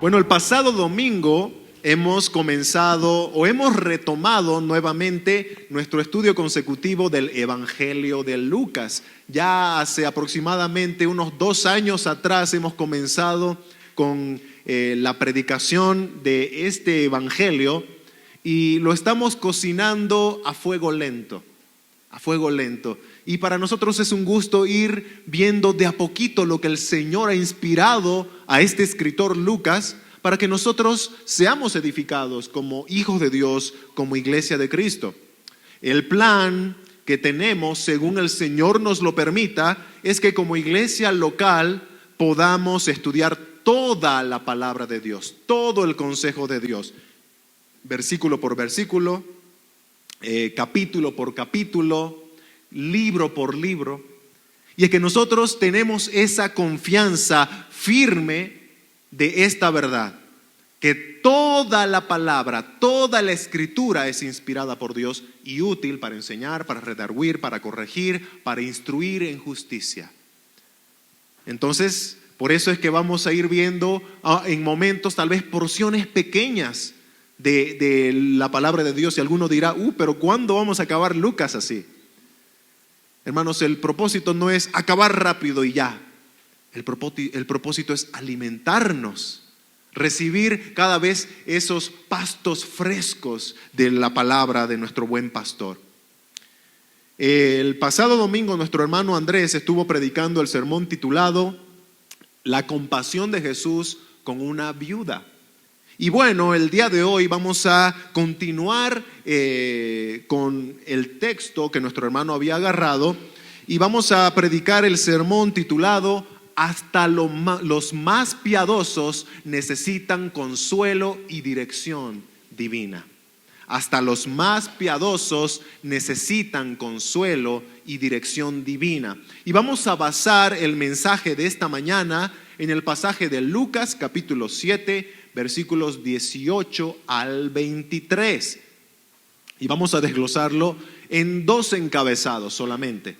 Bueno, el pasado domingo hemos retomado nuevamente nuestro estudio consecutivo del Evangelio de Lucas. Ya hace aproximadamente unos 2 años atrás hemos comenzado con la predicación de este Evangelio y lo estamos cocinando a fuego lento. Y para nosotros es un gusto ir viendo de a poquito lo que el Señor ha inspirado a este escritor Lucas para que nosotros seamos edificados como hijos de Dios, como iglesia de Cristo. El plan que tenemos, según el Señor nos lo permita, es que como iglesia local podamos estudiar toda la palabra de Dios, todo el consejo de Dios, versículo por versículo, capítulo por capítulo, libro por libro. Y es que nosotros tenemos esa confianza firme de esta verdad, que toda la palabra, toda la escritura es inspirada por Dios y útil para enseñar, para redarguir, para corregir, para instruir en justicia. Entonces, por eso es que vamos a ir viendo en momentos tal vez porciones pequeñas de la palabra de Dios. Y alguno dirá, pero ¿cuándo vamos a acabar Lucas así? Hermanos, el propósito no es acabar rápido y ya. El propósito es alimentarnos, recibir cada vez esos pastos frescos de la palabra de nuestro buen pastor. El pasado domingo nuestro hermano Andrés estuvo predicando el sermón titulado La compasión de Jesús con una viuda. Y bueno, el día de hoy vamos a continuar con el texto que nuestro hermano había agarrado y vamos a predicar el sermón titulado Hasta los más piadosos necesitan consuelo y dirección divina. Hasta los más piadosos necesitan consuelo y dirección divina. Y vamos a basar el mensaje de esta mañana en el pasaje de Lucas capítulo 7, versículos 18 al 23. Y vamos a desglosarlo en 2 encabezados solamente.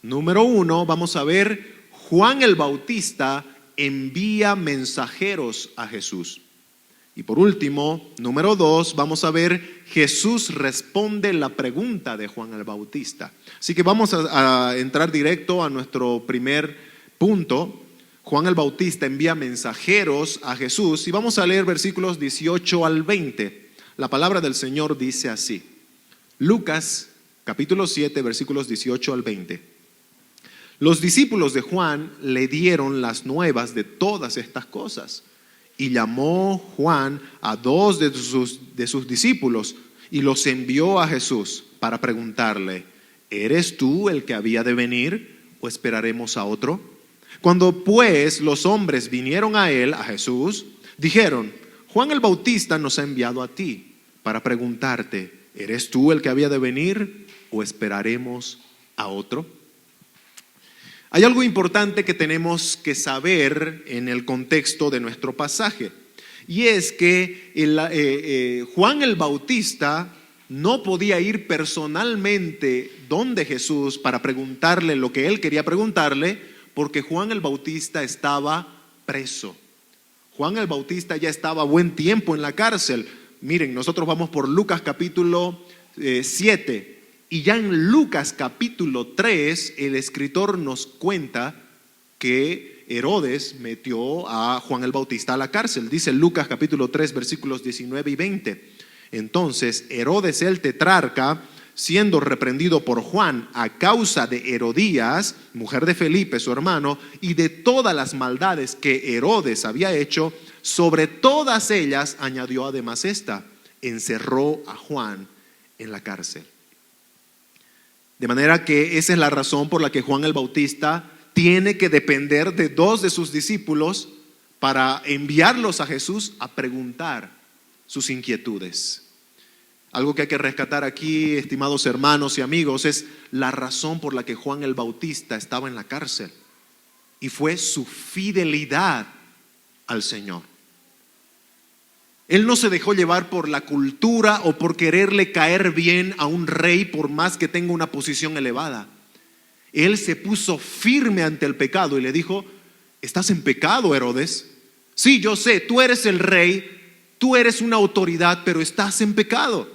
Número 1, vamos a ver Juan el Bautista envía mensajeros a Jesús. Y por último, número 2, vamos a ver Jesús responde la pregunta de Juan el Bautista. Así que vamos a entrar directo a nuestro primer punto. Juan el Bautista envía mensajeros a Jesús y vamos a leer versículos 18 al 20. La palabra del Señor dice así. Lucas capítulo 7, versículos 18 al 20. Los discípulos de Juan le dieron las nuevas de todas estas cosas y llamó Juan a 2 de sus discípulos y los envió a Jesús para preguntarle, ¿eres tú el que había de venir o esperaremos a otro? Cuando pues los hombres vinieron a él, a Jesús, dijeron, Juan el Bautista nos ha enviado a ti para preguntarte, ¿eres tú el que había de venir o esperaremos a otro? Hay algo importante que tenemos que saber en el contexto de nuestro pasaje, y es que Juan el Bautista no podía ir personalmente donde Jesús para preguntarle lo que él quería preguntarle, porque Juan el Bautista estaba preso. Juan el Bautista ya estaba buen tiempo en la cárcel. Miren, nosotros vamos por Lucas capítulo 7. Y ya en Lucas capítulo 3, el escritor nos cuenta que Herodes metió a Juan el Bautista a la cárcel. Dice Lucas capítulo 3, versículos 19 y 20. Entonces Herodes el tetrarca, siendo reprendido por Juan a causa de Herodías, mujer de Felipe, su hermano, y de todas las maldades que Herodes había hecho, sobre todas ellas añadió además esta, encerró a Juan en la cárcel. De manera que esa es la razón por la que Juan el Bautista tiene que depender de 2 de sus discípulos para enviarlos a Jesús a preguntar sus inquietudes. Algo que hay que rescatar aquí, estimados hermanos y amigos, es la razón por la que Juan el Bautista estaba en la cárcel. Y fue su fidelidad al Señor. Él no se dejó llevar por la cultura o por quererle caer bien a un rey por más que tenga una posición elevada. Él se puso firme ante el pecado y le dijo, estás en pecado, Herodes. Sí, yo sé, tú eres el rey, tú eres una autoridad, pero estás en pecado.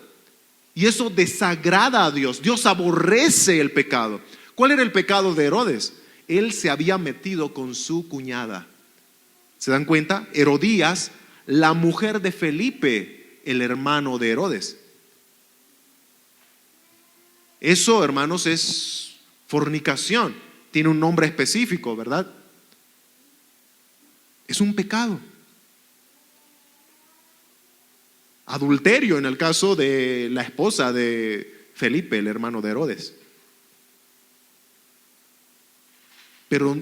Y eso desagrada a Dios. Dios aborrece el pecado. ¿Cuál era el pecado de Herodes? Él se había metido con su cuñada. ¿Se dan cuenta? Herodías, la mujer de Felipe, el hermano de Herodes. Eso, hermanos, es fornicación. Tiene un nombre específico, ¿verdad? Es un pecado. Adulterio en el caso de la esposa de Felipe, el hermano de Herodes. Pero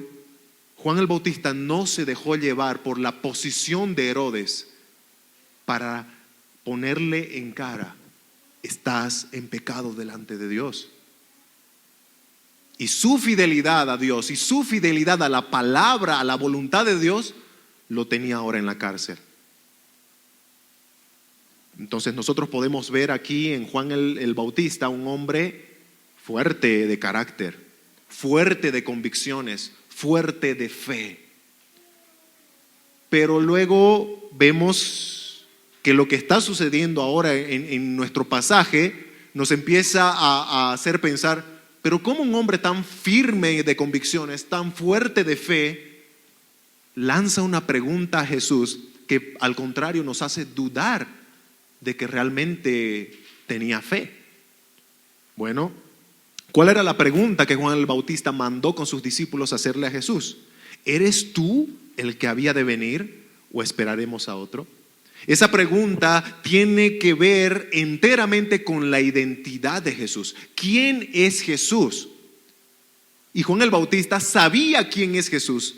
Juan el Bautista no se dejó llevar por la posición de Herodes para ponerle en cara: estás en pecado delante de Dios. Y su fidelidad a Dios y su fidelidad a la palabra, a la voluntad de Dios, lo tenía ahora en la cárcel. Entonces nosotros podemos ver aquí en Juan el Bautista un hombre fuerte de carácter, fuerte de convicciones, fuerte de fe. Pero luego vemos que lo que está sucediendo ahora en nuestro pasaje nos empieza a hacer pensar: pero ¿cómo un hombre tan firme de convicciones, tan fuerte de fe, lanza una pregunta a Jesús que al contrario nos hace dudar de que realmente tenía fe? Bueno, ¿cuál era la pregunta que Juan el Bautista mandó con sus discípulos hacerle a Jesús? ¿Eres tú el que había de venir o esperaremos a otro? Esa pregunta tiene que ver enteramente con la identidad de Jesús. ¿Quién es Jesús? Y Juan el Bautista sabía quién es Jesús.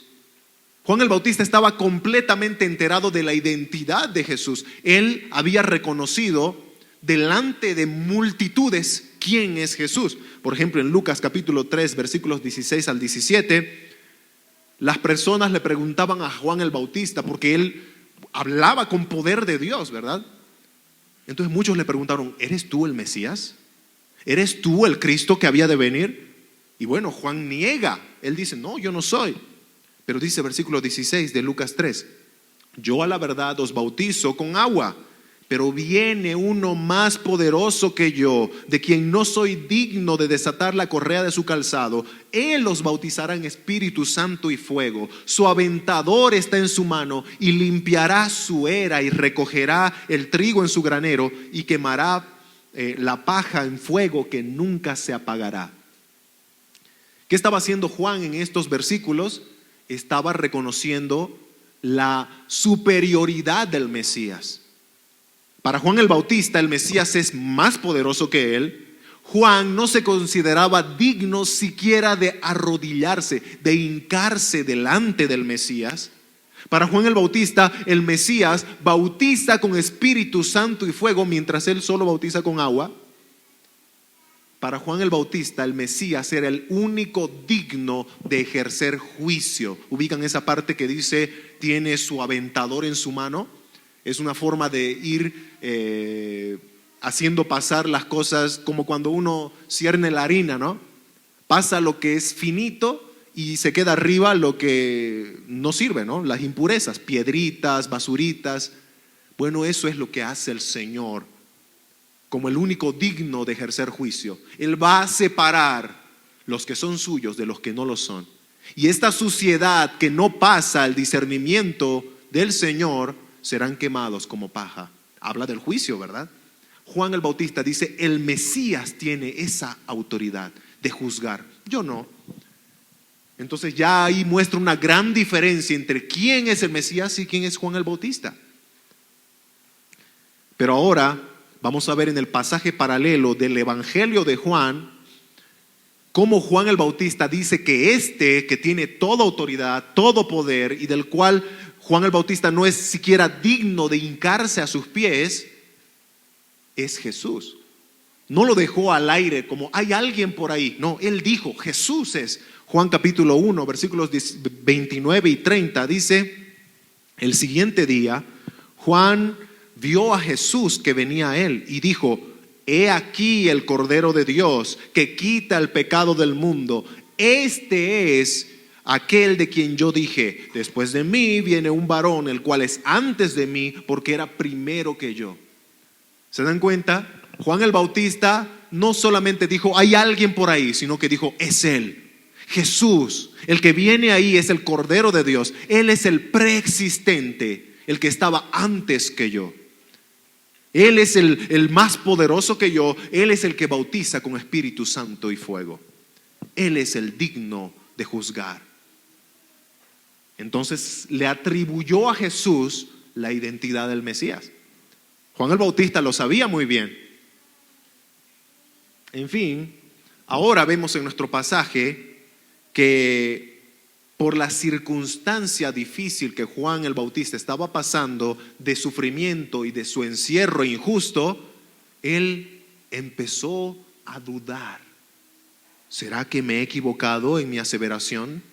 Juan el Bautista estaba completamente enterado de la identidad de Jesús. Él había reconocido delante de multitudes quién es Jesús. Por ejemplo, en Lucas capítulo 3, versículos 16 al 17, las personas le preguntaban a Juan el Bautista porque él hablaba con poder de Dios, ¿verdad? Entonces muchos le preguntaron: ¿eres tú el Mesías? ¿Eres tú el Cristo que había de venir? Y bueno, Juan niega. Él dice: no, yo no soy. Pero dice versículo 16 de Lucas 3: yo a la verdad os bautizo con agua, pero viene uno más poderoso que yo, de quien no soy digno de desatar la correa de su calzado. Él os bautizará en Espíritu Santo y fuego. Su aventador está en su mano y limpiará su era y recogerá el trigo en su granero y quemará la paja en fuego que nunca se apagará. ¿Qué estaba haciendo Juan en estos versículos? Estaba reconociendo la superioridad del Mesías. Para Juan el Bautista, el Mesías es más poderoso que él. Juan no se consideraba digno siquiera de arrodillarse, de hincarse delante del Mesías. Para Juan el Bautista, el Mesías bautiza con Espíritu Santo y fuego, mientras él solo bautiza con agua. Para Juan el Bautista, el Mesías era el único digno de ejercer juicio. Ubican esa parte que dice: tiene su aventador en su mano. Es una forma de ir haciendo pasar las cosas, como cuando uno cierne la harina, ¿no? Pasa lo que es finito y se queda arriba lo que no sirve, ¿no? Las impurezas, piedritas, basuritas. Bueno, eso es lo que hace el Señor como el único digno de ejercer juicio. Él va a separar los que son suyos de los que no lo son. Y esta suciedad que no pasa el discernimiento del Señor serán quemados como paja. Habla del juicio, ¿verdad? Juan el Bautista dice: el Mesías tiene esa autoridad de juzgar, yo no. Entonces ya ahí muestra una gran diferencia entre quién es el Mesías y quién es Juan el Bautista. Pero ahora vamos a ver en el pasaje paralelo del Evangelio de Juan cómo Juan el Bautista dice que que tiene toda autoridad, todo poder, y del cual Juan el Bautista no es siquiera digno de hincarse a sus pies, es Jesús. No lo dejó al aire como hay alguien por ahí. No, él dijo: Jesús es. Juan capítulo 1, versículos 29 y 30 dice: el siguiente día, Juan vio a Jesús que venía a él y dijo: he aquí el Cordero de Dios que quita el pecado del mundo. Este es aquel de quien yo dije, después de mí viene un varón, el cual es antes de mí, porque era primero que yo. ¿Se dan cuenta? Juan el Bautista no solamente dijo, hay alguien por ahí, sino que dijo, es Él. Jesús, el que viene ahí es el Cordero de Dios. Él es el preexistente, el que estaba antes que yo. Él es el más poderoso que yo. Él es el que bautiza con Espíritu Santo y fuego. Él es el digno de juzgar. Entonces le atribuyó a Jesús la identidad del Mesías. Juan el Bautista lo sabía muy bien. En fin, ahora vemos en nuestro pasaje que por la circunstancia difícil que Juan el Bautista estaba pasando, de sufrimiento y de su encierro injusto, él empezó a dudar. ¿Será que me he equivocado en mi aseveración?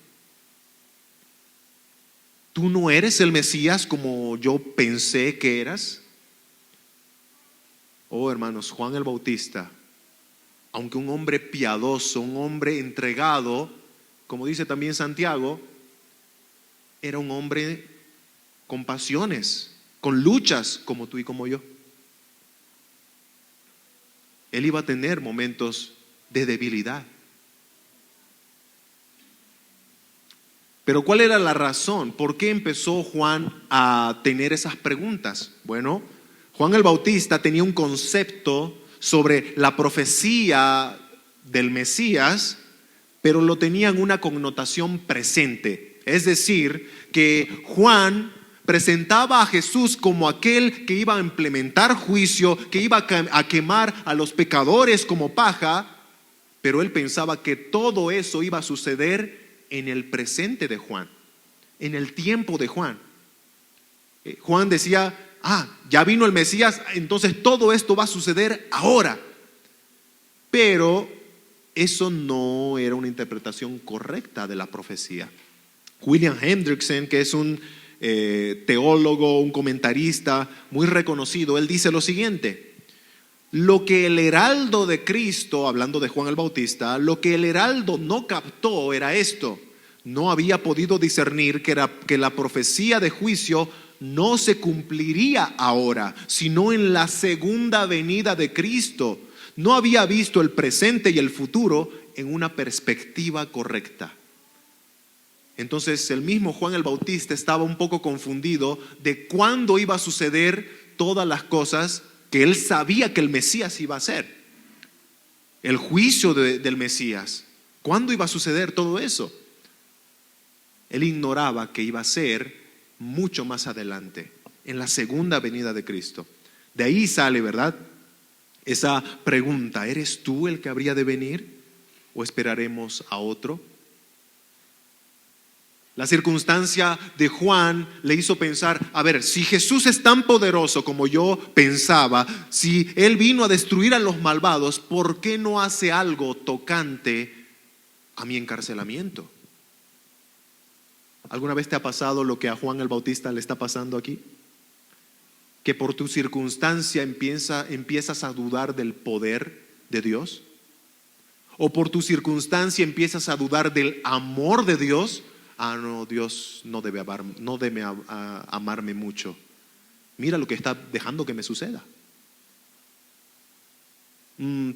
¿Tú no eres el Mesías como yo pensé que eras? Oh, hermanos, Juan el Bautista, aunque un hombre piadoso, un hombre entregado, como dice también Santiago, era un hombre con pasiones, con luchas como tú y como yo. Él iba a tener momentos de debilidad. Pero ¿cuál era la razón? ¿Por qué empezó Juan a tener esas preguntas? Bueno, Juan el Bautista tenía un concepto sobre la profecía del Mesías, pero lo tenía en una connotación presente. Es decir, que Juan presentaba a Jesús como aquel que iba a implementar juicio, que iba a quemar a los pecadores como paja, pero él pensaba que todo eso iba a suceder en el presente de Juan, en el tiempo de Juan. Juan decía, ya vino el Mesías, entonces todo esto va a suceder ahora. Pero eso no era una interpretación correcta de la profecía. William Hendrickson, que es un teólogo, un comentarista muy reconocido, él dice lo siguiente: lo que el heraldo de Cristo, hablando de Juan el Bautista, lo que el heraldo no captó era esto: no había podido discernir que la profecía de juicio no se cumpliría ahora, sino en la segunda venida de Cristo. No había visto el presente y el futuro en una perspectiva correcta. Entonces el mismo Juan el Bautista estaba un poco confundido de cuándo iba a suceder todas las cosas que él sabía que el Mesías iba a hacer. El juicio del Mesías. ¿Cuándo iba a suceder todo eso? Él ignoraba que iba a ser mucho más adelante, en la segunda venida de Cristo. De ahí sale, ¿verdad?, esa pregunta: ¿eres tú el que habría de venir o esperaremos a otro? La circunstancia de Juan le hizo pensar, a ver, si Jesús es tan poderoso como yo pensaba, si Él vino a destruir a los malvados, ¿por qué no hace algo tocante a mi encarcelamiento? ¿Alguna vez te ha pasado lo que a Juan el Bautista le está pasando aquí? Que por tu circunstancia empiezas a dudar del poder de Dios, o por tu circunstancia empiezas a dudar del amor de Dios. No, Dios no debe amarme mucho. Mira lo que está dejando que me suceda.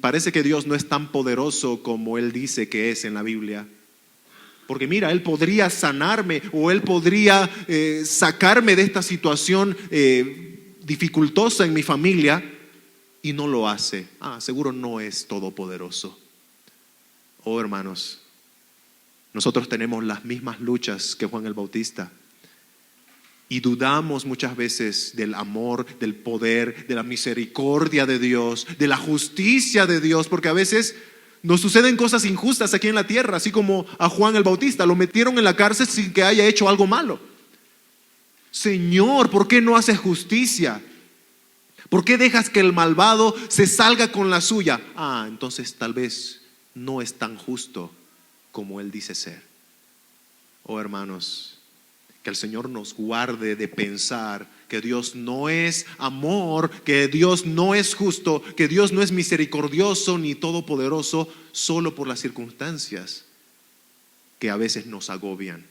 Parece que Dios no es tan poderoso como Él dice que es en la Biblia. Porque mira, Él podría sanarme, o Él podría sacarme de esta situación dificultosa en mi familia, y no lo hace. Seguro no es todopoderoso. Oh, hermanos, nosotros tenemos las mismas luchas que Juan el Bautista, y dudamos muchas veces del amor, del poder, de la misericordia de Dios, de la justicia de Dios, porque a veces nos suceden cosas injustas aquí en la tierra, así como a Juan el Bautista. Lo metieron en la cárcel sin que haya hecho algo malo. Señor, ¿por qué no haces justicia? ¿Por qué dejas que el malvado se salga con la suya? Entonces tal vez no es tan justo como Él dice ser. Oh, hermanos, que el Señor nos guarde de pensar que Dios no es amor, que Dios no es justo, que Dios no es misericordioso ni todopoderoso solo por las circunstancias. que a veces nos agobian.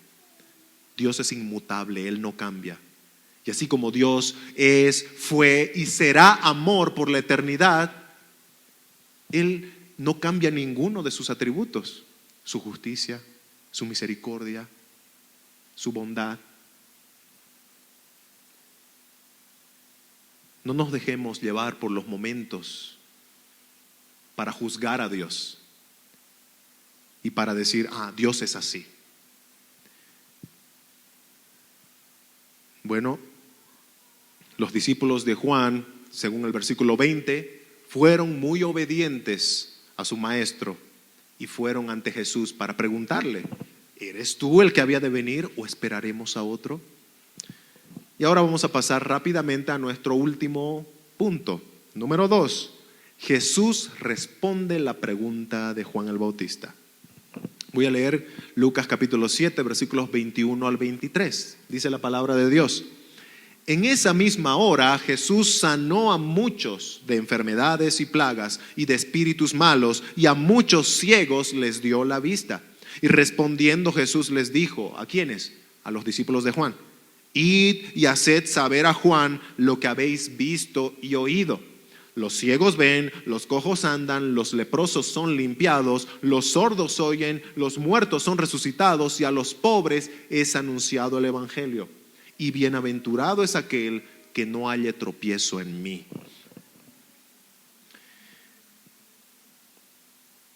Dios es inmutable, Él no cambia. Y así como Dios es, fue y será amor por la eternidad, Él no cambia ninguno de sus atributos: su justicia, su misericordia, su bondad. No nos dejemos llevar por los momentos para juzgar a Dios y para decir, Dios es así. Bueno, los discípulos de Juan, según el versículo 20, fueron muy obedientes a su maestro y fueron ante Jesús para preguntarle: ¿eres tú el que había de venir o esperaremos a otro? Y ahora vamos a pasar rápidamente a nuestro último punto. Número 2. Jesús responde la pregunta de Juan el Bautista. Voy a leer Lucas capítulo 7, versículos 21 al 23. Dice la palabra de Dios: en esa misma hora Jesús sanó a muchos de enfermedades y plagas y de espíritus malos, y a muchos ciegos les dio la vista. Y respondiendo Jesús les dijo: ¿a quiénes? A los discípulos de Juan: id y haced saber a Juan lo que habéis visto y oído. Los ciegos ven, los cojos andan, los leprosos son limpiados, los sordos oyen, los muertos son resucitados, y a los pobres es anunciado el evangelio. Y bienaventurado es aquel que no halle tropiezo en mí.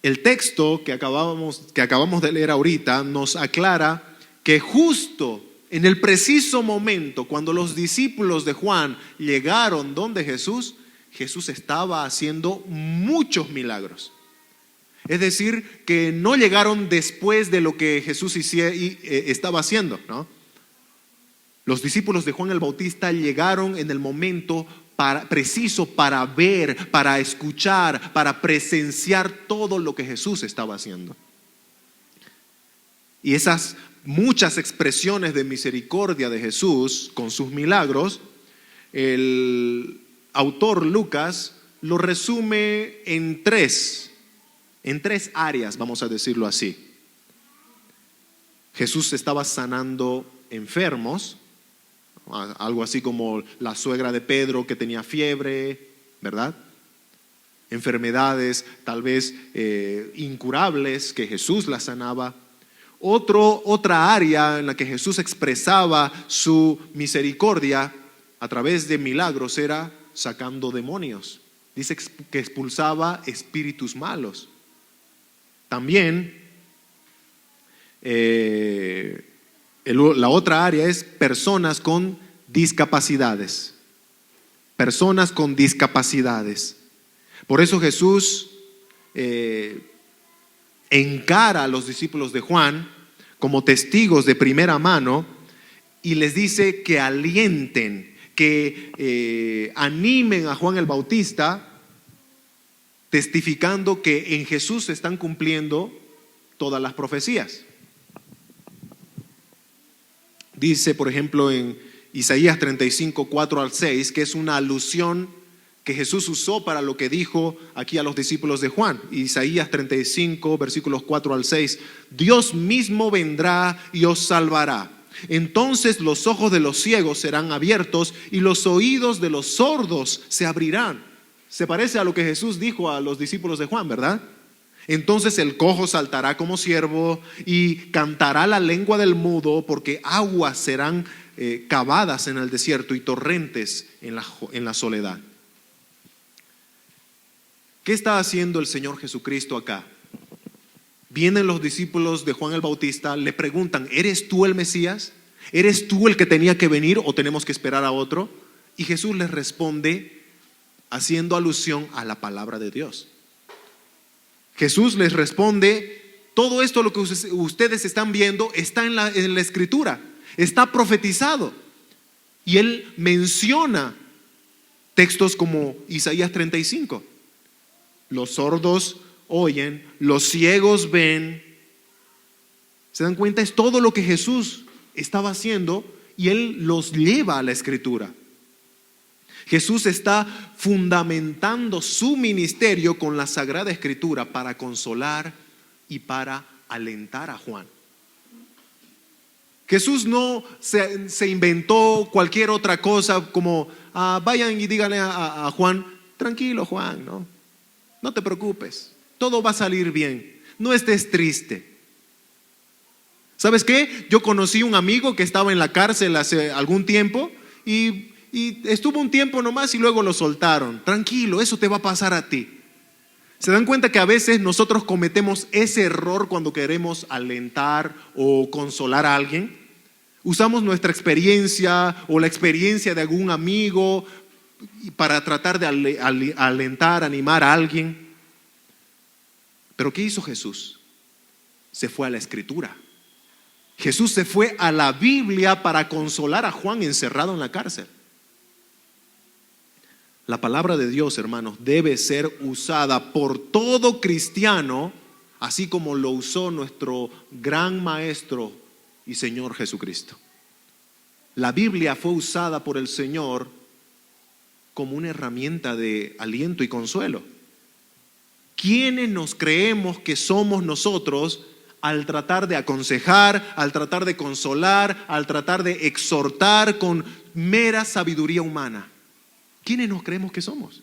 El texto que acabamos de leer ahorita nos aclara que justo en el preciso momento cuando los discípulos de Juan llegaron donde Jesús estaba haciendo muchos milagros. Es decir, que no llegaron después de lo que Jesús estaba haciendo, ¿no? Los discípulos de Juan el Bautista llegaron en el momento preciso para ver, para escuchar, para presenciar todo lo que Jesús estaba haciendo. Y esas muchas expresiones de misericordia de Jesús con sus milagros, el autor Lucas lo resume en tres áreas, vamos a decirlo así. Jesús estaba sanando enfermos, algo así como la suegra de Pedro que tenía fiebre, ¿verdad? Enfermedades tal vez incurables que Jesús las sanaba. Otra área en la que Jesús expresaba su misericordia a través de milagros era sacando demonios. Dice que expulsaba espíritus malos. También la otra área es personas con discapacidades. Personas con discapacidades. Por eso Jesús encara a los discípulos de Juan como testigos de primera mano y les dice que alienten, que animen a Juan el Bautista, testificando que en Jesús se están cumpliendo todas las profecías. Dice, por ejemplo, en Isaías 35, 4 al 6, que es una alusión que Jesús usó para lo que dijo aquí a los discípulos de Juan. Isaías 35, versículos 4 al 6. Dios mismo vendrá y os salvará. Entonces los ojos de los ciegos serán abiertos y los oídos de los sordos se abrirán. Se parece a lo que Jesús dijo a los discípulos de Juan, ¿verdad? Entonces el cojo saltará como ciervo y cantará la lengua del mudo, porque aguas serán cavadas en el desierto y torrentes en la soledad. ¿Qué está haciendo el Señor Jesucristo acá? Vienen los discípulos de Juan el Bautista, le preguntan: ¿eres tú el Mesías? ¿Eres tú el que tenía que venir o tenemos que esperar a otro? Y Jesús les responde haciendo alusión a la palabra de Dios. Jesús les responde: todo esto lo que ustedes están viendo está en la Escritura, está profetizado. Y Él menciona textos como Isaías 35. Los sordos oyen, los ciegos ven. ¿Se dan cuenta? Es todo lo que Jesús estaba haciendo y Él los lleva a la Escritura. Jesús está fundamentando su ministerio con la Sagrada Escritura para consolar y para alentar a Juan. Jesús no se inventó cualquier otra cosa como, vayan y díganle a Juan, tranquilo Juan, no te preocupes, todo va a salir bien, no estés triste. ¿Sabes qué? Yo conocí un amigo que estaba en la cárcel hace algún tiempo y estuvo un tiempo nomás y luego lo soltaron. Tranquilo, eso te va a pasar a ti. ¿Se dan cuenta que a veces nosotros cometemos ese error cuando queremos alentar o consolar a alguien? Usamos nuestra experiencia o la experiencia de algún amigo para tratar de alentar, animar a alguien. Pero ¿qué hizo Jesús? Se fue a la Escritura. Jesús se fue a la Biblia para consolar a Juan encerrado en la cárcel. La palabra de Dios, hermanos, debe ser usada por todo cristiano, así como lo usó nuestro gran maestro y Señor Jesucristo. La Biblia fue usada por el Señor como una herramienta de aliento y consuelo. ¿Quiénes nos creemos que somos nosotros al tratar de aconsejar, al tratar de consolar, al tratar de exhortar con mera sabiduría humana? ¿Quiénes nos creemos que somos?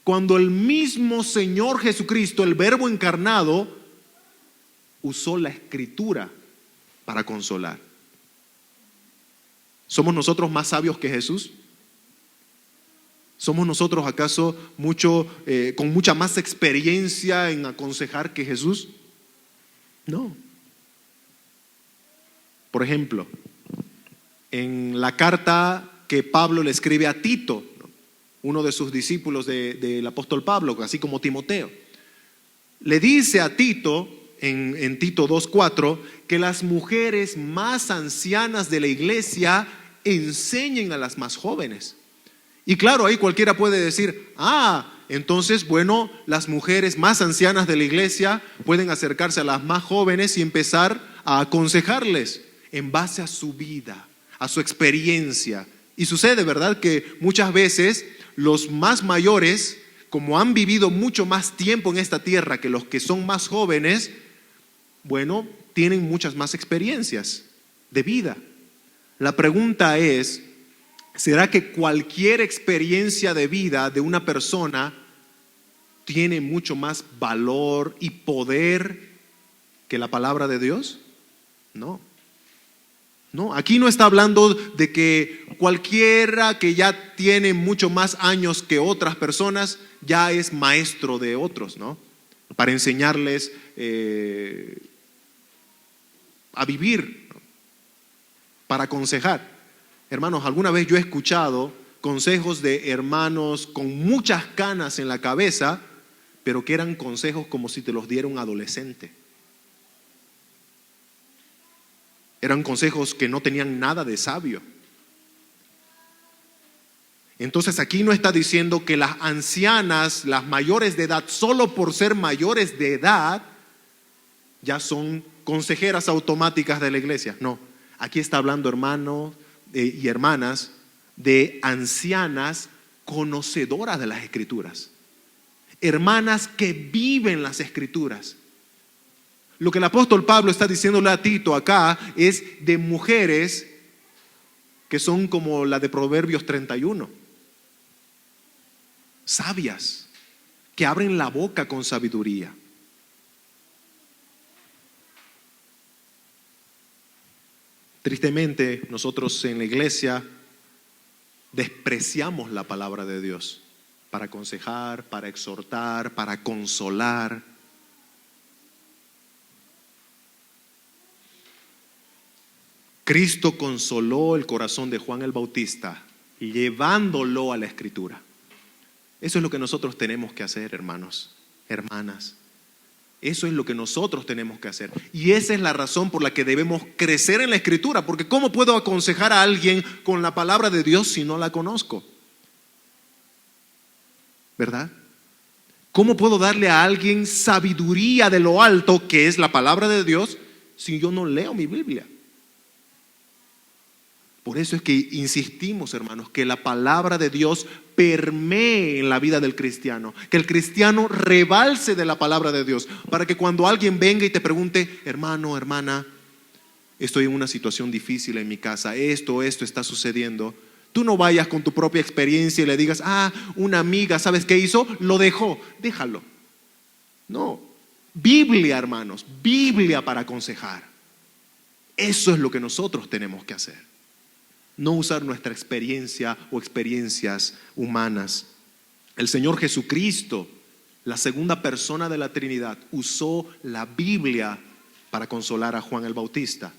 Cuando el mismo Señor Jesucristo, el Verbo encarnado, usó la Escritura para consolar. ¿Somos nosotros más sabios que Jesús? ¿Somos nosotros acaso con mucha más experiencia en aconsejar que Jesús? No. Por ejemplo, en la carta que Pablo le escribe a Tito, uno de sus discípulos del apóstol Pablo, así como Timoteo, le dice a Tito, en Tito 2:4, que las mujeres más ancianas de la iglesia enseñen a las más jóvenes. Y claro, ahí cualquiera puede decir, entonces, bueno, las mujeres más ancianas de la iglesia pueden acercarse a las más jóvenes y empezar a aconsejarles en base a su vida, a su experiencia. Y sucede, ¿verdad?, que muchas veces los más mayores, como han vivido mucho más tiempo en esta tierra que los que son más jóvenes, bueno, tienen muchas más experiencias de vida. La pregunta es, ¿será que cualquier experiencia de vida de una persona tiene mucho más valor y poder que la palabra de Dios? No. No, aquí no está hablando de que cualquiera que ya tiene mucho más años que otras personas ya es maestro de otros, ¿no? Para enseñarles a vivir, ¿no?, para aconsejar. Hermanos, alguna vez yo he escuchado consejos de hermanos con muchas canas en la cabeza, pero que eran consejos como si te los diera un adolescente. Eran consejos que no tenían nada de sabio. Entonces aquí no está diciendo que las ancianas, las mayores de edad, solo por ser mayores de edad, ya son consejeras automáticas de la iglesia. No, aquí está hablando, hermanos y hermanas, de ancianas conocedoras de las Escrituras. Hermanas que viven las Escrituras. Lo que el apóstol Pablo está diciéndole a Tito acá es de mujeres que son como la de Proverbios 31. Sabias, que abren la boca con sabiduría. Tristemente, nosotros en la iglesia despreciamos la palabra de Dios para aconsejar, para exhortar, para consolar. Cristo consoló el corazón de Juan el Bautista llevándolo a la Escritura. Eso es lo que nosotros tenemos que hacer, hermanos, hermanas. Eso es lo que nosotros tenemos que hacer. Y esa es la razón por la que debemos crecer en la Escritura. Porque ¿cómo puedo aconsejar a alguien con la palabra de Dios si no la conozco? ¿Verdad? ¿Cómo puedo darle a alguien sabiduría de lo alto, que es la palabra de Dios, si yo no leo mi Biblia? Por eso es que insistimos, hermanos, que la palabra de Dios permee en la vida del cristiano, que el cristiano rebalse de la palabra de Dios, para que cuando alguien venga y te pregunte, hermano, hermana, estoy en una situación difícil en mi casa, esto está sucediendo. Tú no vayas con tu propia experiencia y le digas, una amiga, ¿sabes qué hizo? Lo dejó, déjalo. No, Biblia, hermanos, Biblia para aconsejar. Eso es lo que nosotros tenemos que hacer. No usar nuestra experiencia o experiencias humanas. El Señor Jesucristo, la segunda persona de la Trinidad, usó la Biblia para consolar a Juan el Bautista.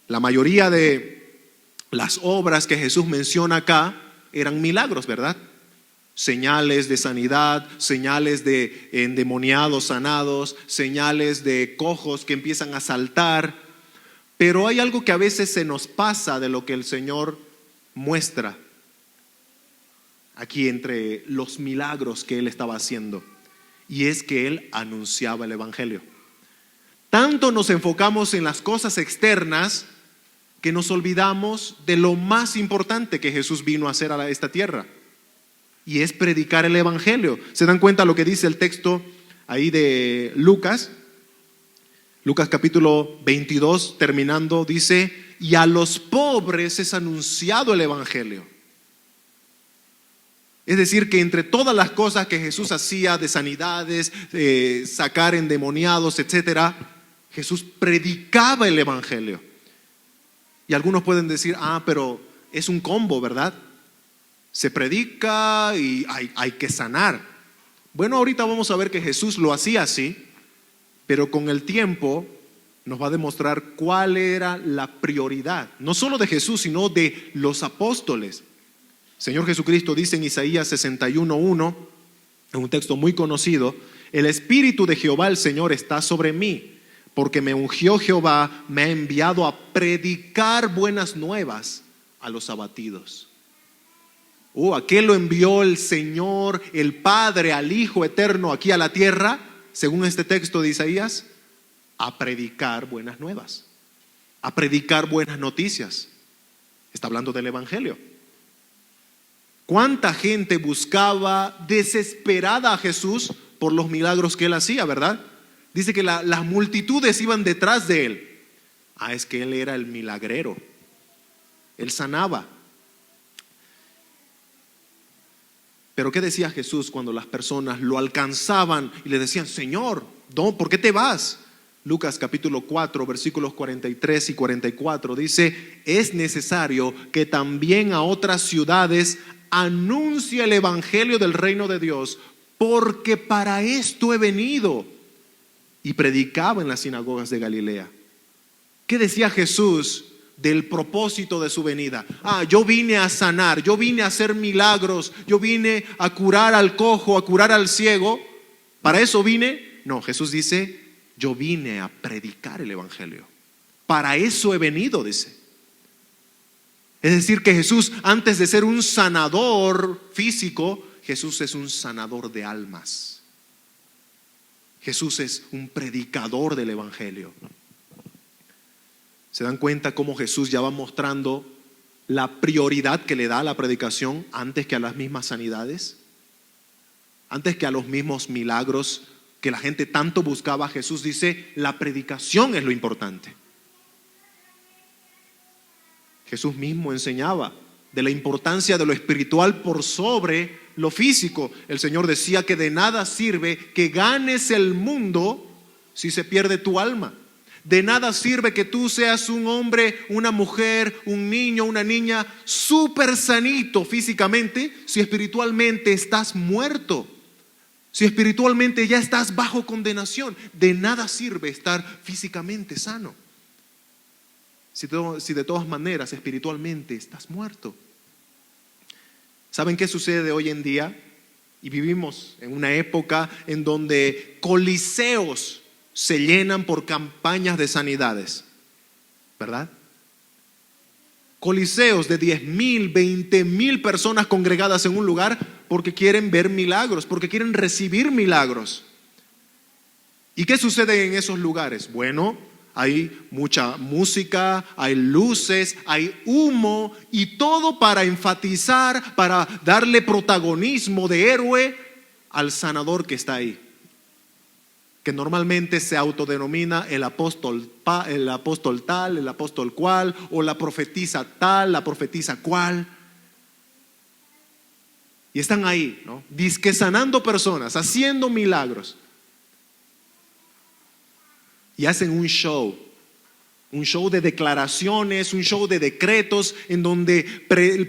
La mayoría de las obras que Jesús menciona acá eran milagros, ¿verdad? Señales de sanidad, señales de endemoniados sanados, señales de cojos que empiezan a saltar. Pero hay algo que a veces se nos pasa de lo que el Señor muestra aquí entre los milagros que Él estaba haciendo, y es que Él anunciaba el Evangelio. Tanto nos enfocamos en las cosas externas que nos olvidamos de lo más importante que Jesús vino a hacer a esta tierra, y es predicar el Evangelio. ¿Se dan cuenta lo que dice el texto ahí de Lucas? Lucas capítulo 22, terminando, dice: y a los pobres es anunciado el Evangelio. Es decir, que entre todas las cosas que Jesús hacía de sanidades, sacar endemoniados, etcétera, Jesús predicaba el Evangelio. Y algunos pueden decir, pero es un combo, ¿verdad? Se predica y hay que sanar. Bueno, ahorita vamos a ver que Jesús lo hacía así, pero con el tiempo nos va a demostrar cuál era la prioridad, no solo de Jesús, sino de los apóstoles. Señor Jesucristo dice en Isaías 61:1, en un texto muy conocido: el Espíritu de Jehová el Señor está sobre mí, porque me ungió Jehová, me ha enviado a predicar buenas nuevas a los abatidos. ¿A qué lo envió el Señor, el Padre, al Hijo eterno aquí a la tierra? Según este texto de Isaías, a predicar buenas nuevas, a predicar buenas noticias. Está hablando del Evangelio. ¿Cuánta gente buscaba desesperada a Jesús por los milagros que Él hacía, verdad? Dice que las multitudes iban detrás de Él. Es que Él era el milagrero. Él sanaba. Pero ¿qué decía Jesús cuando las personas lo alcanzaban y le decían: Señor, ¿por qué te vas? Lucas capítulo 4, versículos 43 y 44 dice: es necesario que también a otras ciudades anuncie el Evangelio del reino de Dios, porque para esto he venido. Y predicaba en las sinagogas de Galilea. ¿Qué decía Jesús del propósito de su venida? Yo vine a sanar, yo vine a hacer milagros, yo vine a curar al cojo, a curar al ciego. ¿Para eso vine? No, Jesús dice: yo vine a predicar el Evangelio. Para eso he venido, dice. Es decir, que Jesús, antes de ser un sanador físico, Jesús es un sanador de almas. Jesús es un predicador del Evangelio. ¿Se dan cuenta cómo Jesús ya va mostrando la prioridad que le da a la predicación antes que a las mismas sanidades? Antes que a los mismos milagros que la gente tanto buscaba. Jesús dice: la predicación es lo importante. Jesús mismo enseñaba de la importancia de lo espiritual por sobre lo físico. El Señor decía que de nada sirve que ganes el mundo si se pierde tu alma. De nada sirve que tú seas un hombre, una mujer, un niño, una niña súper sanito físicamente si espiritualmente estás muerto. Si espiritualmente ya estás bajo condenación. De nada sirve estar físicamente sano si de todas maneras espiritualmente estás muerto. ¿Saben qué sucede hoy en día? Y vivimos en una época en donde coliseos se llenan por campañas de sanidades, ¿verdad? Coliseos de 10,000, 20,000 personas congregadas en un lugar porque quieren ver milagros, porque quieren recibir milagros. ¿Y qué sucede en esos lugares? Bueno, hay mucha música, hay luces, hay humo, y todo para enfatizar, para darle protagonismo de héroe al sanador que está ahí. que normalmente se autodenomina el apóstol tal, el apóstol cual, o la profetisa tal, la profetisa cual. Y están ahí, ¿no? Dizque sanando personas, haciendo milagros. Y hacen un show de declaraciones, un show de decretos, en donde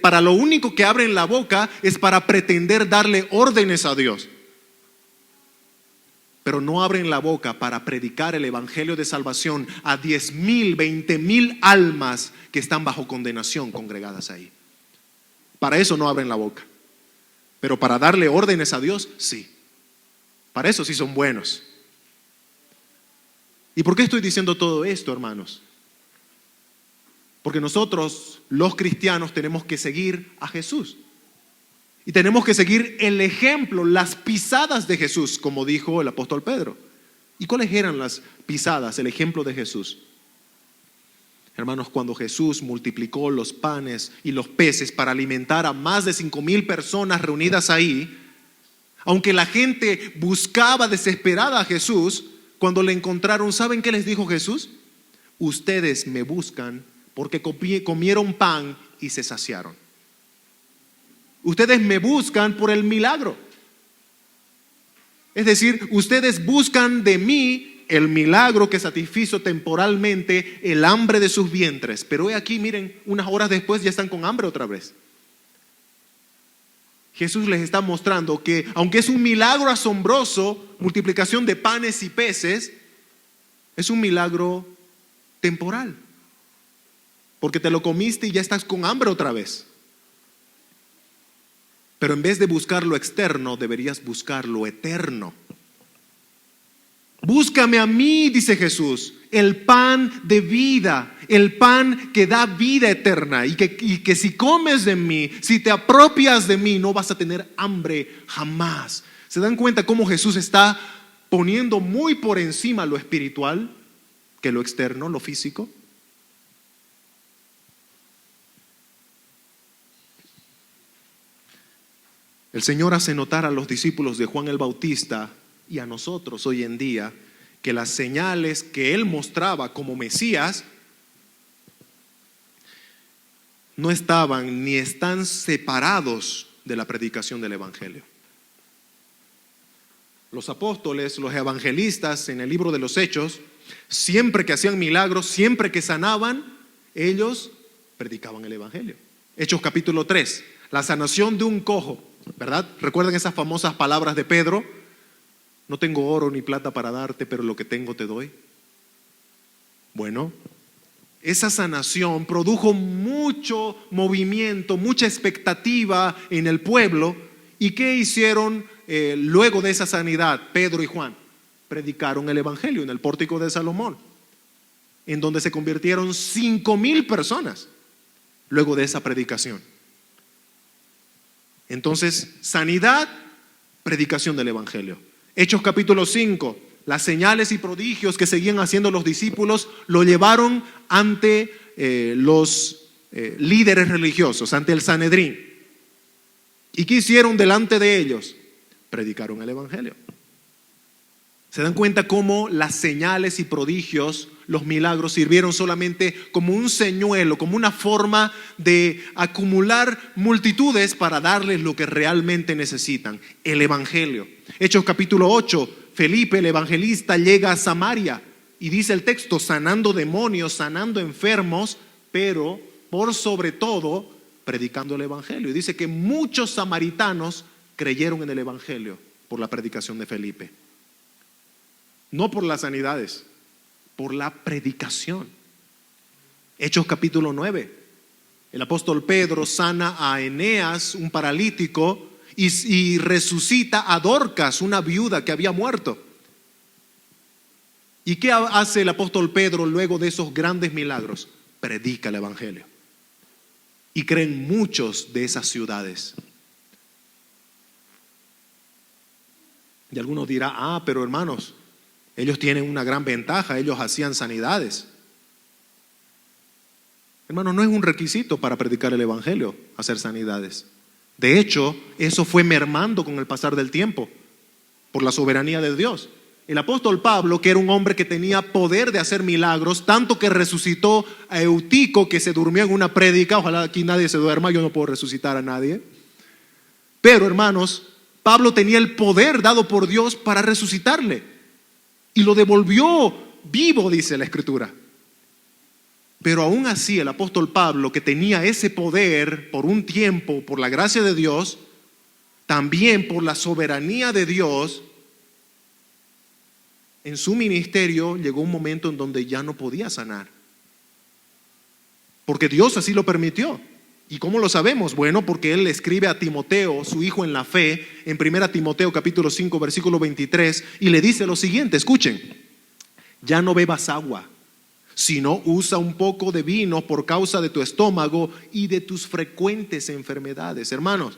para lo único que abren la boca es para pretender darle órdenes a Dios. Pero no abren la boca para predicar el evangelio de salvación a 10,000, 20,000 almas que están bajo condenación congregadas ahí. Para eso no abren la boca. Pero para darle órdenes a Dios, sí. Para eso sí son buenos. ¿Y por qué estoy diciendo todo esto, hermanos? Porque nosotros, los cristianos, tenemos que seguir a Jesús. Y tenemos que seguir el ejemplo, las pisadas de Jesús, como dijo el apóstol Pedro. ¿Y cuáles eran las pisadas, el ejemplo de Jesús? Hermanos, cuando Jesús multiplicó los panes y los peces para alimentar a más de 5,000 personas reunidas ahí, aunque la gente buscaba desesperada a Jesús, cuando le encontraron, ¿saben qué les dijo Jesús? Ustedes me buscan porque comieron pan y se saciaron. Ustedes me buscan por el milagro. Es decir, ustedes buscan de mí el milagro que satisfizo temporalmente el hambre de sus vientres. Pero he aquí, miren, unas horas después ya están con hambre otra vez. Jesús les está mostrando que aunque es un milagro asombroso, multiplicación de panes y peces, es un milagro temporal. Porque te lo comiste y ya estás con hambre otra vez. Pero en vez de buscar lo externo, deberías buscar lo eterno. Búscame a mí, dice Jesús, el pan de vida, el pan que da vida eterna, y que si comes de mí, si te apropias de mí, no vas a tener hambre jamás. ¿Se dan cuenta cómo Jesús está poniendo muy por encima lo espiritual que lo externo, lo físico? El Señor hace notar a los discípulos de Juan el Bautista y a nosotros hoy en día que las señales que Él mostraba como Mesías no estaban ni están separados de la predicación del Evangelio. Los apóstoles, los evangelistas en el libro de los Hechos, siempre que hacían milagros, siempre que sanaban, ellos predicaban el Evangelio. Hechos capítulo 3, la sanación de un cojo, ¿verdad? ¿Recuerdan esas famosas palabras de Pedro? No tengo oro ni plata para darte, pero lo que tengo te doy. Bueno, esa sanación produjo mucho movimiento, mucha expectativa en el pueblo. ¿Y qué hicieron luego de esa sanidad? Pedro y Juan predicaron el Evangelio en el pórtico de Salomón, en donde se convirtieron 5,000 personas luego de esa predicación. Entonces, sanidad, predicación del Evangelio. Hechos capítulo 5, las señales y prodigios que seguían haciendo los discípulos lo llevaron ante los líderes religiosos, ante el Sanedrín. ¿Y qué hicieron delante de ellos? Predicaron el Evangelio. ¿Se dan cuenta cómo las señales y prodigios, los milagros, sirvieron solamente como un señuelo, como una forma de acumular multitudes para darles lo que realmente necesitan, el Evangelio? Hechos capítulo 8, Felipe el evangelista llega a Samaria y dice el texto, sanando demonios, sanando enfermos, pero por sobre todo predicando el Evangelio. Y dice que muchos samaritanos creyeron en el Evangelio por la predicación de Felipe. No por las sanidades, por la predicación. Hechos capítulo 9. El apóstol Pedro sana a Eneas, un paralítico, y resucita a Dorcas, una viuda que había muerto. ¿Y qué hace el apóstol Pedro luego de esos grandes milagros? Predica el Evangelio. Y creen muchos de esas ciudades. Y algunos dirán, pero hermanos, ellos tienen una gran ventaja, ellos hacían sanidades. Hermanos, no es un requisito para predicar el Evangelio hacer sanidades. De hecho, eso fue mermando con el pasar del tiempo por la soberanía de Dios. El apóstol Pablo, que era un hombre que tenía poder de hacer milagros, tanto que resucitó a Eutico, que se durmió en una prédica. Ojalá aquí nadie se duerma, yo no puedo resucitar a nadie. Pero hermanos, Pablo tenía el poder dado por Dios para resucitarle. Y lo devolvió vivo, dice la Escritura. Pero aún así el apóstol Pablo, que tenía ese poder por un tiempo, por la gracia de Dios, también por la soberanía de Dios, en su ministerio llegó un momento en donde ya no podía sanar. Porque Dios así lo permitió. ¿Y cómo lo sabemos? Bueno, porque él le escribe a Timoteo, su hijo en la fe, en 1 Timoteo capítulo 5, versículo 23, y le dice lo siguiente, escuchen: ya no bebas agua, sino usa un poco de vino por causa de tu estómago y de tus frecuentes enfermedades. Hermanos,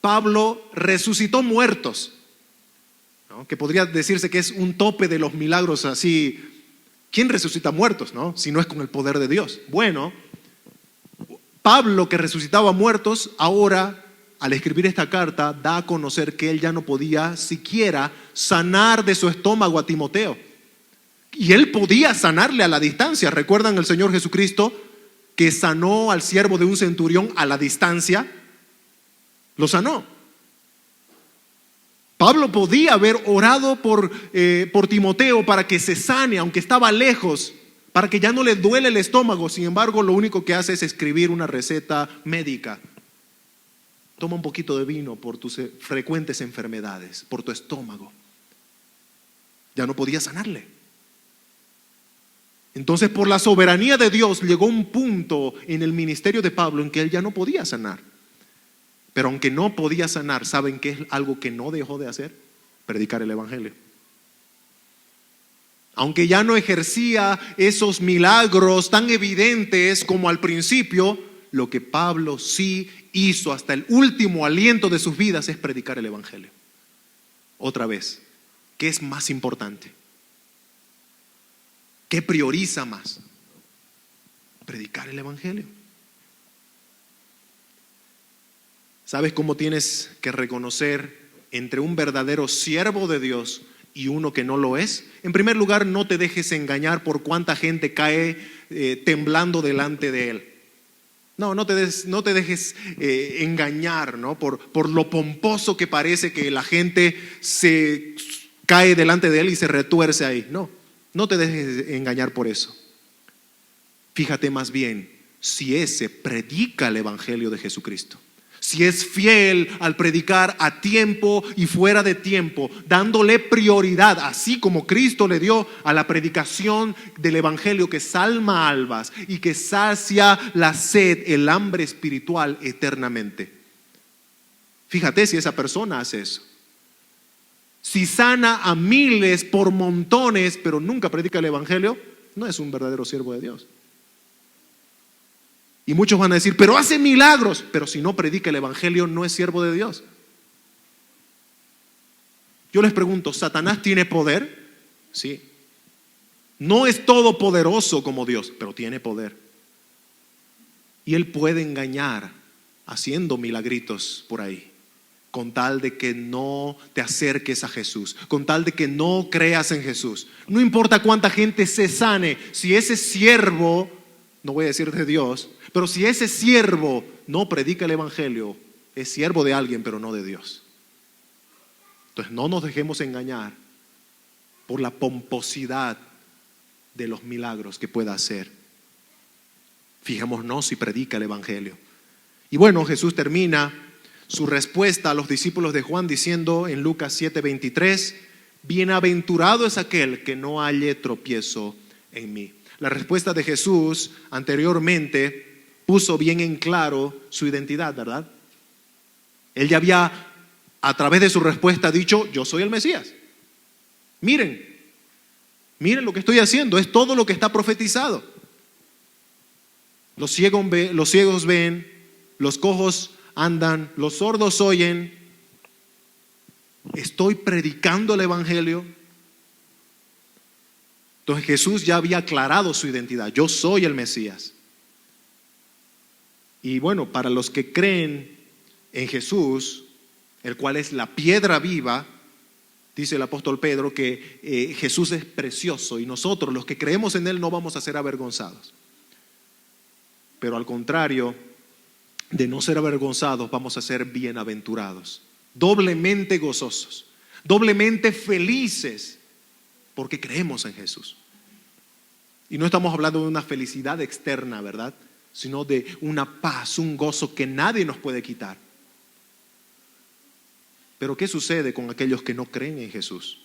Pablo resucitó muertos, ¿no? Que podría decirse que es un tope de los milagros así. ¿Quién resucita muertos, no? Si no es con el poder de Dios. Bueno, Pablo, que resucitaba muertos, ahora al escribir esta carta da a conocer que él ya no podía siquiera sanar de su estómago a Timoteo. Y él podía sanarle a la distancia. ¿Recuerdan el Señor Jesucristo que sanó al siervo de un centurión a la distancia? Lo sanó. Pablo podía haber orado por Timoteo para que se sane, aunque estaba lejos, para que ya no le duele el estómago. Sin embargo, lo único que hace es escribir una receta médica. Toma un poquito de vino por tus frecuentes enfermedades, por tu estómago. Ya no podía sanarle. Entonces, por la soberanía de Dios, llegó un punto en el ministerio de Pablo en que él ya no podía sanar. Pero aunque no podía sanar, ¿saben qué es algo que no dejó de hacer? Predicar el evangelio. Aunque ya no ejercía esos milagros tan evidentes como al principio, lo que Pablo sí hizo hasta el último aliento de sus vidas es predicar el evangelio. Otra vez, ¿qué es más importante? ¿Qué prioriza más? Predicar el evangelio. ¿Sabes cómo tienes que reconocer entre un verdadero siervo de Dios y uno que no lo es? En primer lugar, no te dejes engañar por cuánta gente cae temblando delante de él. No te dejes engañar, ¿no? Por lo pomposo que parece que la gente se cae delante de él y se retuerce ahí. No te dejes engañar por eso. Fíjate más bien si ese predica el evangelio de Jesucristo. Si es fiel al predicar a tiempo y fuera de tiempo, dándole prioridad, así como Cristo le dio a la predicación del evangelio que salma albas y que sacia la sed, el hambre espiritual eternamente. Fíjate si esa persona hace eso. Si sana a miles por montones, pero nunca predica el evangelio, no es un verdadero siervo de Dios. Y muchos van a decir, pero hace milagros. Pero si no predica el evangelio, no es siervo de Dios. Yo les pregunto, ¿Satanás tiene poder? Sí. No es todopoderoso como Dios, pero tiene poder. Y él puede engañar haciendo milagritos por ahí, con tal de que no te acerques a Jesús, con tal de que no creas en Jesús. No importa cuánta gente se sane, si ese siervo, no voy a decir de Dios, pero si ese siervo no predica el evangelio, es siervo de alguien, pero no de Dios. Entonces no nos dejemos engañar por la pomposidad de los milagros que pueda hacer. Fijémonos si predica el evangelio. Y bueno, Jesús termina su respuesta a los discípulos de Juan diciendo en Lucas 7:23, bienaventurado es aquel que no halle tropiezo en mí. La respuesta de Jesús anteriormente puso bien en claro su identidad, ¿verdad? Él ya había, a través de su respuesta, dicho, yo soy el Mesías. Miren lo que estoy haciendo, es todo lo que está profetizado. Los ciegos ven, los cojos andan, los sordos oyen. Estoy predicando el evangelio. Entonces Jesús ya había aclarado su identidad. Yo soy el Mesías. Y bueno, para los que creen en Jesús, el cual es la piedra viva, Dice el apóstol Pedro que Jesús es precioso y nosotros, los que creemos en Él, no vamos a ser avergonzados. Pero al contrario de no ser avergonzados, vamos a ser bienaventurados, doblemente gozosos, doblemente felices, porque creemos en Jesús. Y no estamos hablando de una felicidad externa, ¿verdad? Sino de una paz, un gozo que nadie nos puede quitar. Pero ¿qué sucede con aquellos que no creen en Jesús?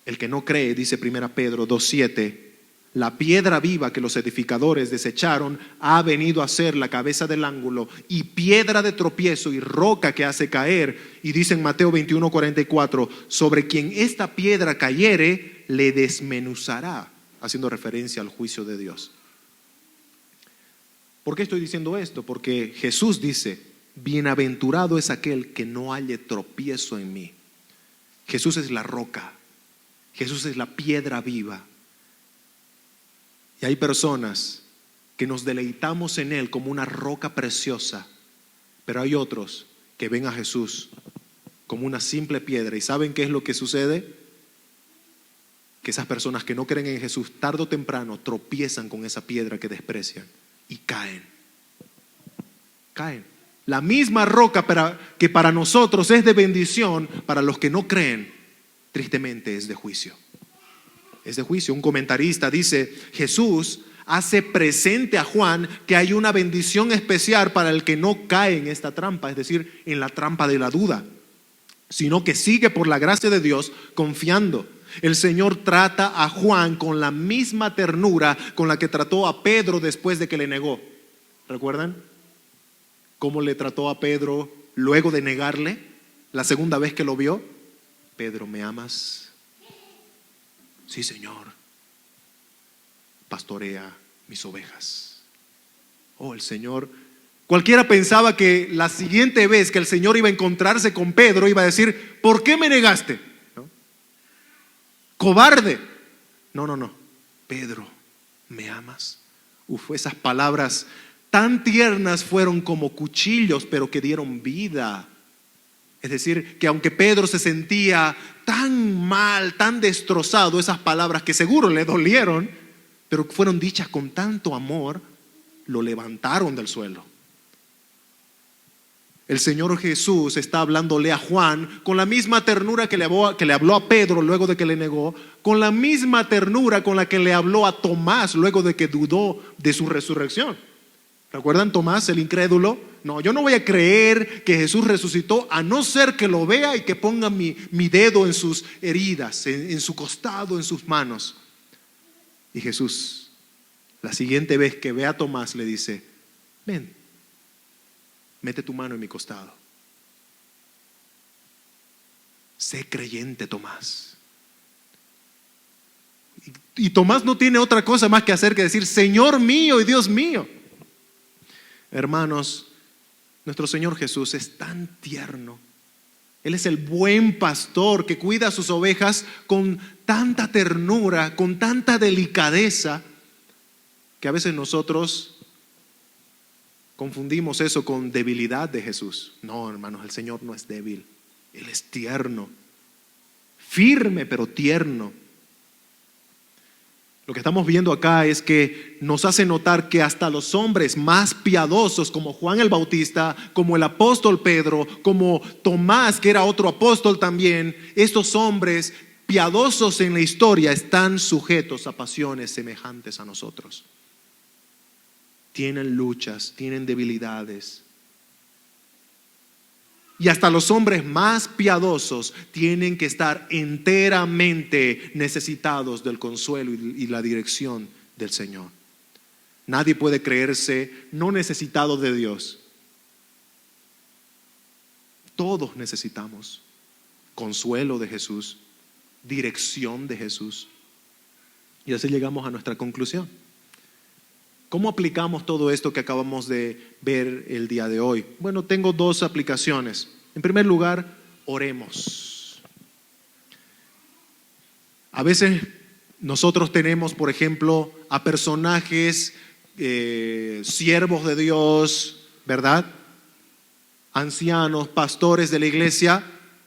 El que no cree, dice 1 Pedro 2:7, la piedra viva que los edificadores desecharon ha venido a ser la cabeza del ángulo y piedra de tropiezo y roca que hace caer. Y dice en Mateo 21:44, sobre quien esta piedra cayere, le desmenuzará, haciendo referencia al juicio de Dios. ¿Por qué estoy diciendo esto? Porque Jesús dice, bienaventurado es aquel que no halle tropiezo en mí. Jesús es la roca, Jesús es la piedra viva. Y hay personas que nos deleitamos en Él como una roca preciosa, pero hay otros que ven a Jesús como una simple piedra. ¿Y saben qué es lo que sucede? Que esas personas que no creen en Jesús, tarde o temprano tropiezan con esa piedra que desprecian y caen. Caen. La misma roca que para nosotros es de bendición, para los que no creen, tristemente es de juicio. Es de juicio. Un comentarista dice, Jesús hace presente a Juan que hay una bendición especial para el que no cae en esta trampa, es decir, en la trampa de la duda, sino que sigue por la gracia de Dios confiando. El Señor trata a Juan con la misma ternura con la que trató a Pedro después de que le negó. ¿Recuerdan cómo le trató a Pedro luego de negarle la segunda vez que lo vio? Pedro, ¿me amas? Sí, Señor. Pastorea mis ovejas. Oh, el Señor. Cualquiera pensaba que la siguiente vez que el Señor iba a encontrarse con Pedro iba a decir, ¿por qué me negaste? ¿No? Cobarde. No. Pedro, ¿me amas? Esas palabras tan tiernas fueron como cuchillos, pero que dieron vida. Es decir, que aunque Pedro se sentía tan mal, tan destrozado, esas palabras que seguro le dolieron, pero fueron dichas con tanto amor, lo levantaron del suelo. El Señor Jesús está hablándole a Juan con la misma ternura que le habló a Pedro luego de que le negó, con la misma ternura con la que le habló a Tomás luego de que dudó de su resurrección. ¿Recuerdan Tomás, el incrédulo? No, yo no voy a creer que Jesús resucitó a no ser que lo vea y que ponga mi dedo en sus heridas, en su costado, en sus manos. Y Jesús, la siguiente vez que ve a Tomás, le dice, ven, mete tu mano en mi costado. Sé creyente, Tomás. Y Tomás no tiene otra cosa más que hacer que decir, Señor mío y Dios mío. Hermanos, nuestro Señor Jesús es tan tierno. Él es el buen pastor que cuida a sus ovejas con tanta ternura, con tanta delicadeza, que a veces nosotros confundimos eso con debilidad de Jesús. No, hermanos, el Señor no es débil. Él es tierno, firme pero tierno. Lo que estamos viendo acá es que nos hace notar que hasta los hombres más piadosos como Juan el Bautista, como el apóstol Pedro, como Tomás, que era otro apóstol también, estos hombres piadosos en la historia están sujetos a pasiones semejantes a nosotros. Tienen luchas, tienen debilidades. Y hasta los hombres más piadosos tienen que estar enteramente necesitados del consuelo y la dirección del Señor. Nadie puede creerse no necesitado de Dios. Todos necesitamos consuelo de Jesús, dirección de Jesús. Y así llegamos a nuestra conclusión. ¿Cómo aplicamos todo esto que acabamos de ver el día de hoy? Bueno, tengo dos aplicaciones. En primer lugar, oremos. A veces nosotros tenemos, por ejemplo, a personajes, siervos de Dios, ¿verdad? Ancianos, pastores de la iglesia,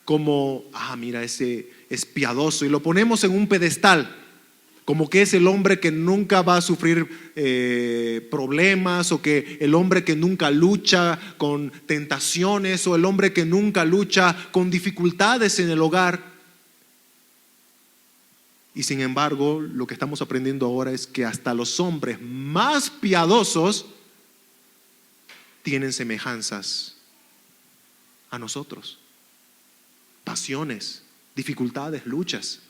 como, mira, ese es piadoso, y lo ponemos en un pedestal, como que es el hombre que nunca va a sufrir problemas, o que el hombre que nunca lucha con tentaciones, o el hombre que nunca lucha con dificultades en el hogar. Y sin embargo, lo que estamos aprendiendo ahora es que hasta los hombres más piadosos tienen semejanzas a nosotros, pasiones, dificultades, luchas.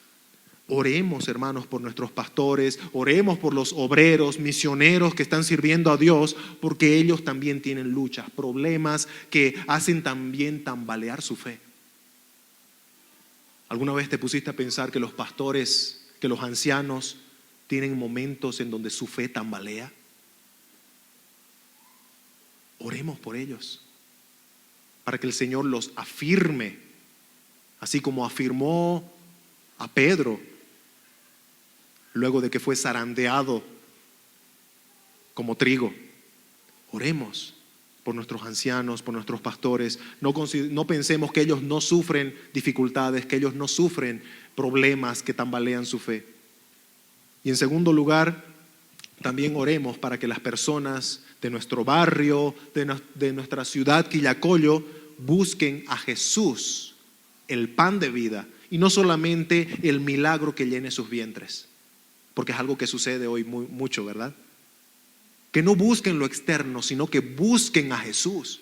Oremos, hermanos, por nuestros pastores, oremos por los obreros, misioneros que están sirviendo a Dios, porque ellos también tienen luchas, problemas que hacen también tambalear su fe. ¿Alguna vez te pusiste a pensar que los pastores, que los ancianos tienen momentos en donde su fe tambalea? Oremos por ellos, para que el Señor los afirme, así como afirmó a Pedro luego de que fue zarandeado como trigo. Oremos por nuestros ancianos, por nuestros pastores. No pensemos que ellos no sufren dificultades, que ellos no sufren problemas que tambalean su fe. Y en segundo lugar, también oremos para que las personas de nuestro barrio, de nuestra ciudad Quillacollo, busquen a Jesús, el pan de vida, y no solamente el milagro que llene sus vientres, porque es algo que sucede hoy mucho, ¿verdad? Que no busquen lo externo, sino que busquen a Jesús.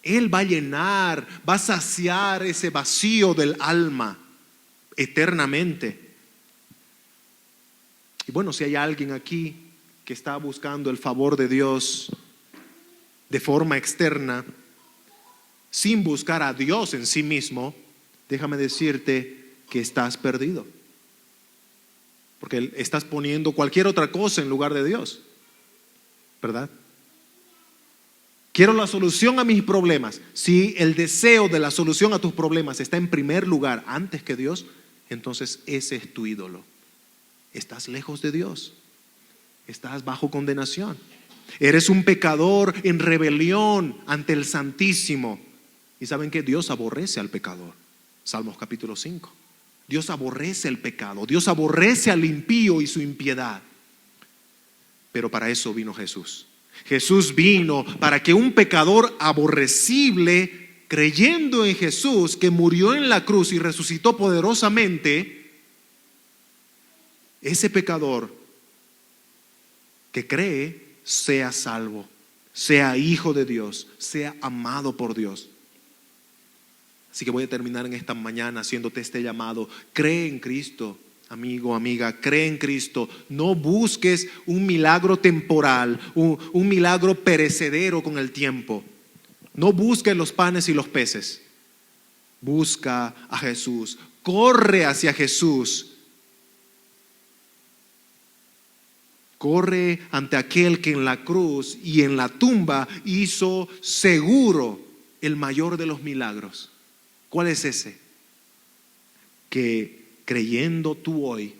Él va a llenar, va a saciar ese vacío del alma eternamente. Y bueno, si hay alguien aquí que está buscando el favor de Dios de forma externa, sin buscar a Dios en sí mismo, déjame decirte que estás perdido, porque estás poniendo cualquier otra cosa en lugar de Dios, ¿verdad? Quiero la solución a mis problemas. Si el deseo de la solución a tus problemas está en primer lugar antes que Dios, entonces ese es tu ídolo. Estás lejos de Dios, estás bajo condenación. Eres un pecador en rebelión ante el Santísimo. Y saben que Dios aborrece al pecador. Salmos capítulo 5. Dios aborrece el pecado, Dios aborrece al impío y su impiedad. Pero para eso vino Jesús. Jesús vino para que un pecador aborrecible, creyendo en Jesús, que murió en la cruz y resucitó poderosamente, ese pecador que cree sea salvo, sea hijo de Dios, sea amado por Dios. Así que voy a terminar en esta mañana haciéndote este llamado. Cree en Cristo, amigo, amiga, cree en Cristo. No busques un milagro temporal, un milagro perecedero con el tiempo. No busques los panes y los peces. Busca a Jesús, corre hacia Jesús. Corre ante aquel que en la cruz y en la tumba hizo seguro el mayor de los milagros. ¿Cuál es ese? Que creyendo tú hoy,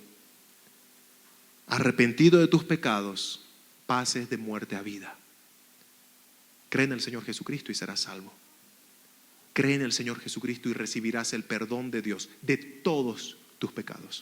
arrepentido de tus pecados, pases de muerte a vida. Cree en el Señor Jesucristo y serás salvo. Cree en el Señor Jesucristo y recibirás el perdón de Dios de todos tus pecados.